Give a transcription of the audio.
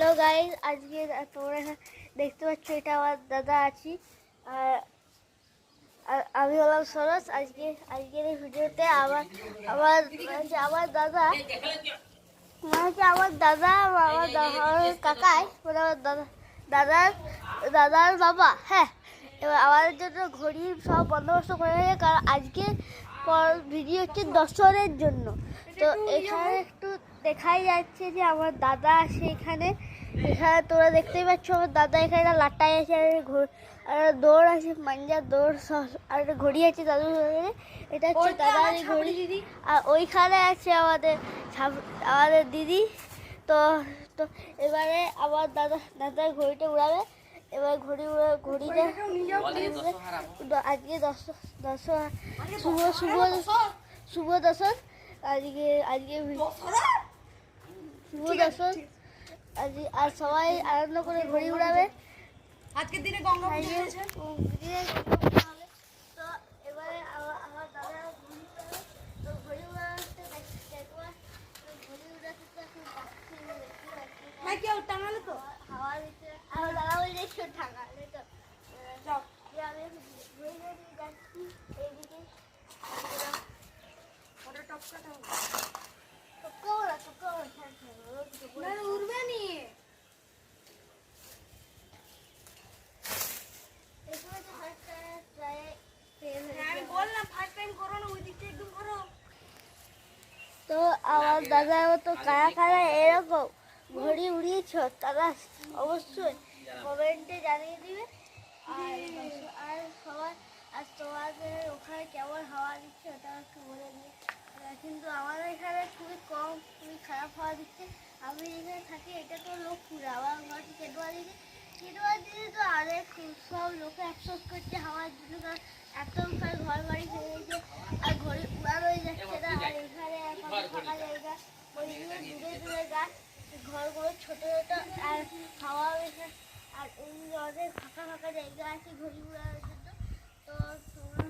Hello guys, আজকে তোমরা দেখতে পাচ্ছ এটা আমার দাদা আছি আর আমি হলাম সরস। আজকের এই ভিডিওতে আমার আমার দাদা আমার কাকাই মানে আমার দাদার বাবা। হ্যাঁ, এবার আমাদের জন্য ঘড়ি সব বন্দোবস্ত করে রেখে, কারণ আজকে ভিডিও হচ্ছে দর্শনের জন্য। তো এখানে একটু দেখাই যাচ্ছে যে আমার দাদা আছে এখানে তোমরা দেখতেই পাচ্ছ আমার দাদা এখানে লাটাই আছে, আর দৌড় আছে, মাঞ্জা দৌড়, আর একটা ঘড়ি আছে দাদুর। এটা হচ্ছে দাদার ঘড়ি দিদি। আর ওইখানে আছে আমাদের দিদি। তো তো এবারে আমার দাদার ঘড়িটা উড়াবে। এবার ঘড়িটা আজকে শুভ দশন। আজকে শুভ দশন। আর সবাই আনন্দ করে ঘড়ি উড়াবে আজকের দিনে। গঙ্গা পুজো হয়েছে তো এবারে আমার দাদা ঘড়ি উড়াতে ঘড়ি উড়াতে তো এখন টাঙালে তো হাওয়া দিচ্ছে। আমার দাদা বলছে একটু টাঙালে তো আমি ঘড়ি নিয়ে যাচ্ছি এইদিকে। ওটা টপকাটা উড়বে নি। তো আমার দাদা তো কারা এরকম ঘড়ি উড়িয়েছ তারা অবশ্যই কমেন্টে জানিয়ে দিবে। আর সবাই তোমাদের ওখানে কেমন হাওয়া দিচ্ছে ওটা একটু বলে দিবে। কিন্তু আমাদের এখানে খুবই খারাপ হাওয়া দিচ্ছে। আমি যেখানে থাকি এটা তো লোকপুরে, আমার ঘরটি কেটুয়া দিদি তো অনেক সব লোকে আফসোস করছে হাওয়ার জন্য, কারণ এত ঘর বাড়ি হয়ে গেছে আর ঘড়ি উড়ানোই যাচ্ছে না। আর এখানে ফাঁকা জায়গা, ওইগুলো দূরে গাছ, ঘরগুলো ছোট আর হাওয়া আর অনেক ফাঁকা জায়গা আছে ঘড়ি উড়ানোর জন্য। তো তোমরা